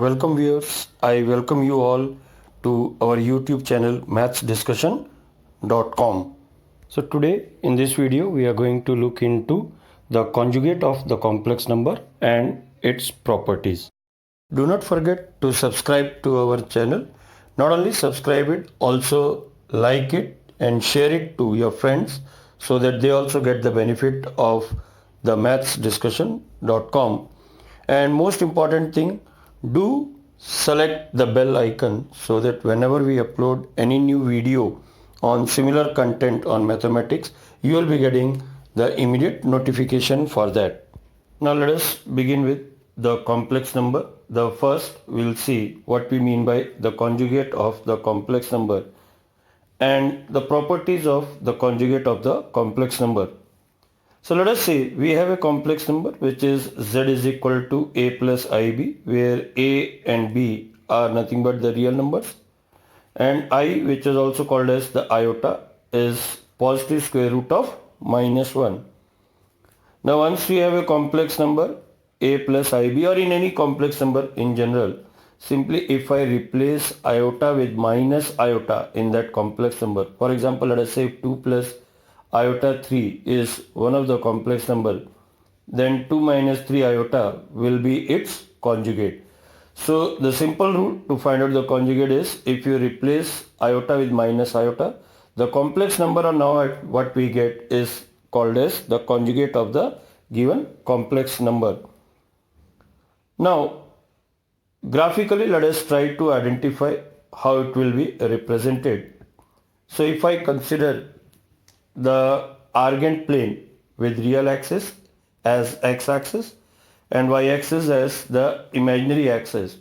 Welcome viewers. I welcome you all to our YouTube channel mathsdiscussion.com. So today in this video we are going to look into the conjugate of the complex number and its properties. Do not forget to subscribe to our channel. Not only subscribe it, also like it and share it to your friends so that they also get the benefit of the mathsdiscussion.com. And most important thing, do select the bell icon so that whenever we upload any new video on similar content on mathematics, you will be getting the immediate notification for that. Now let us begin with the complex number. The first we'll see what we mean by the conjugate of the complex number and the properties of the conjugate of the complex number. So let us say we have a complex number which is z is equal to a plus ib, where a and b are nothing but the real numbers, and I, which is also called as the iota, is positive square root of minus 1. Now once we have a complex number a plus ib, or in any complex number in general, simply if I replace iota with minus iota in that complex number, for example let us say 2 plus iota 3 is one of the complex number, then 2 minus 3 iota will be its conjugate. So the simple rule to find out the conjugate is, if you replace iota with minus iota, the complex number or now what we get is called as the conjugate of the given complex number. Now graphically let us try to identify how it will be represented. So if I consider the argand plane with real axis as x-axis and y-axis as the imaginary axis.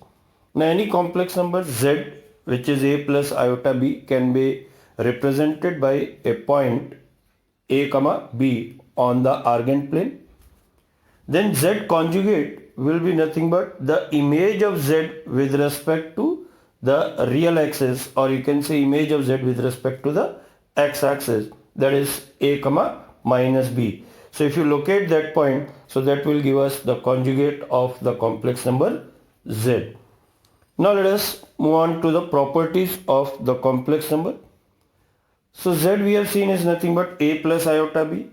Now any complex number z, which is a plus iota b, can be represented by a point a comma b on the argand plane. Then z conjugate will be nothing but the image of z with respect to the real axis, or you can say image of z with respect to the x-axis, that is a comma minus b. So if you locate that point, so that will give us the conjugate of the complex number z. Now let us move on to the properties of the complex number. So z we have seen is nothing but a plus iota b.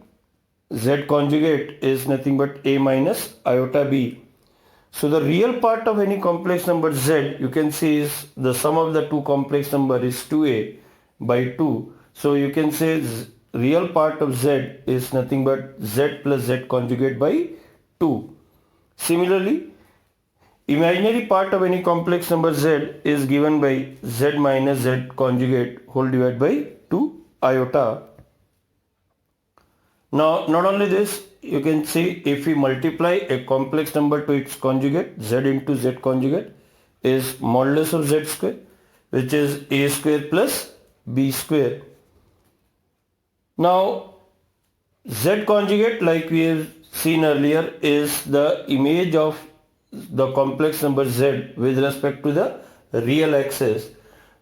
Z conjugate is nothing but a minus iota b. So the real part of any complex number z, you can see, is the sum of the two complex number is 2a by 2. So you can say real part of z is nothing but z plus z conjugate by 2. Similarly, imaginary part of any complex number z is given by z minus z conjugate whole divided by 2 iota. Now not only this, you can see if we multiply a complex number to its conjugate, z into z conjugate is modulus of z square, which is a square plus b square. Now z conjugate, like we have seen earlier, is the image of the complex number z with respect to the real axis.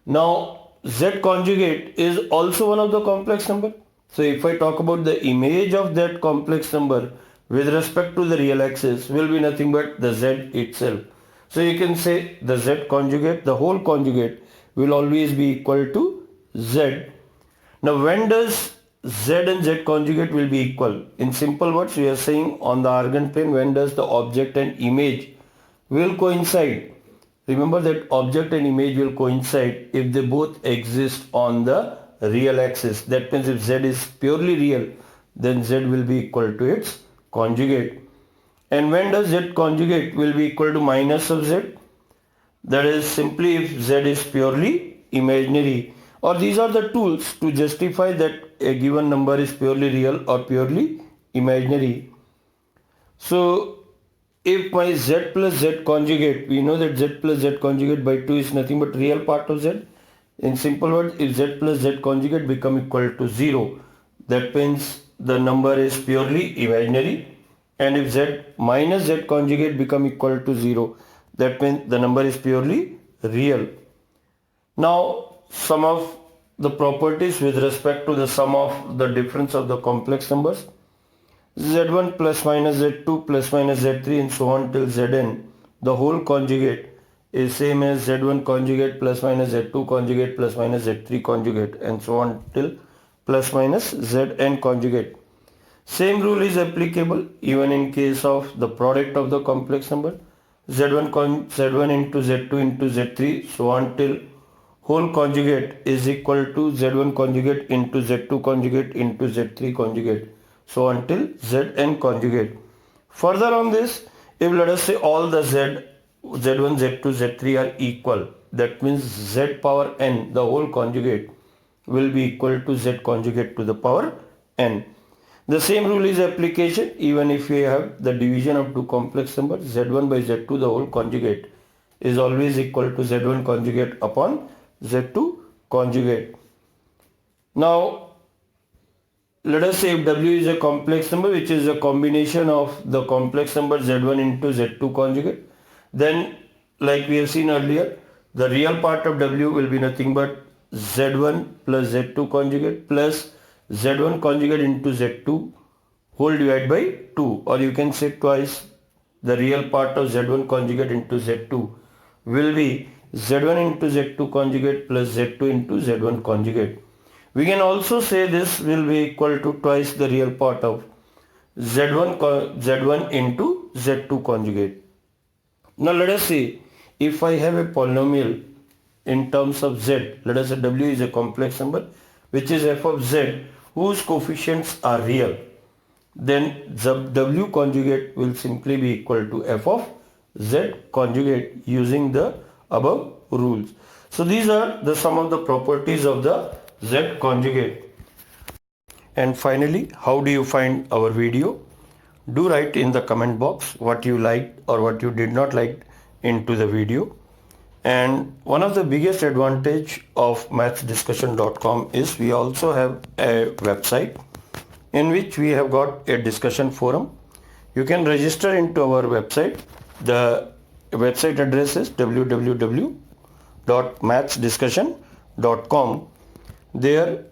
Now z conjugate is also one of the complex number. So if I talk about the image of that complex number with respect to the real axis, will be nothing but the z itself. So you can say the z conjugate, the whole conjugate, will always be equal to z. Now when does z and z conjugate will be equal? In simple words, we are saying on the argand plane, when does the object and image will coincide? Remember that object and image will coincide if they both exist on the real axis. That means if z is purely real, then z will be equal to its conjugate. And when does z conjugate will be equal to minus of z? That is simply if z is purely imaginary, or these are the tools to justify that a given number is purely real or purely imaginary. So if my z plus z conjugate, we know that z plus z conjugate by 2 is nothing but real part of z. In simple words, if z plus z conjugate become equal to 0, that means the number is purely imaginary. And if z minus z conjugate become equal to 0, that means the number is purely real. Now some of the properties with respect to the sum of the difference of the complex numbers. z1 plus minus z2 plus minus z3 and so on till zn, the whole conjugate is same as Z1 conjugate plus minus Z2 conjugate plus minus Z3 conjugate and so on till plus minus Zn conjugate. Same rule is applicable even in case of the product of the complex number Z1 into Z2 into Z3 so on till whole conjugate is equal to Z1 conjugate into Z2 conjugate into Z3 conjugate so until Zn conjugate. Further on this, if let us say all the Z1, Z2, Z3 are equal, that means Z power n, the whole conjugate will be equal to Z conjugate to the power n. The same rule is application even if we have the division of two complex numbers Z1 by Z2, the whole conjugate is always equal to Z1 conjugate upon Z2 conjugate. Now let us say if W is a complex number which is a combination of the complex number Z1 into Z2 conjugate, then like we have seen earlier, the real part of W will be nothing but Z1 plus Z2 conjugate plus Z1 conjugate into Z2 whole divided by 2, or you can say twice the real part of Z1 conjugate into Z2 will be Z1 into Z2 conjugate plus Z2 into Z1 conjugate. We can also say this will be equal to twice the real part of Z1 into Z2 conjugate. Now let us see if I have a polynomial in terms of Z, let us say W is a complex number which is f of Z whose coefficients are real, then the W conjugate will simply be equal to f of Z conjugate using the above rules. So these are the some of the properties of the Z conjugate. And finally, how do you find our video? Do write in the comment box what you liked or what you did not like into the video. And one of the biggest advantage of mathsdiscussion.com is we also have a website in which we have got a discussion forum. You can register into our website. The website address is www.mathsdiscussion.com. There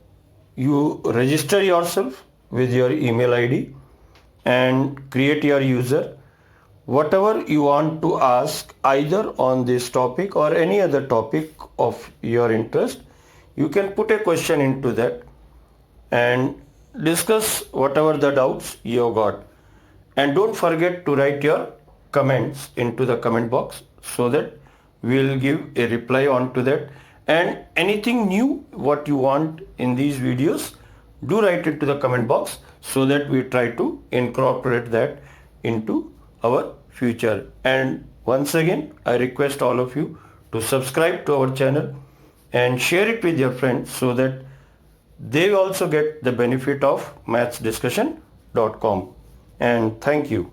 you register yourself with your email ID and create your user. Whatever you want to ask either on this topic or any other topic of your interest, you can put a question into that and discuss whatever the doubts you have got. And don't forget to write your comments into the comment box so that we will give a reply on to that. And anything new what you want in these videos, do write it to the comment box so that we try to incorporate that into our future. And once again, I request all of you to subscribe to our channel and share it with your friends so that they also get the benefit of mathsdiscussion.com. And thank you.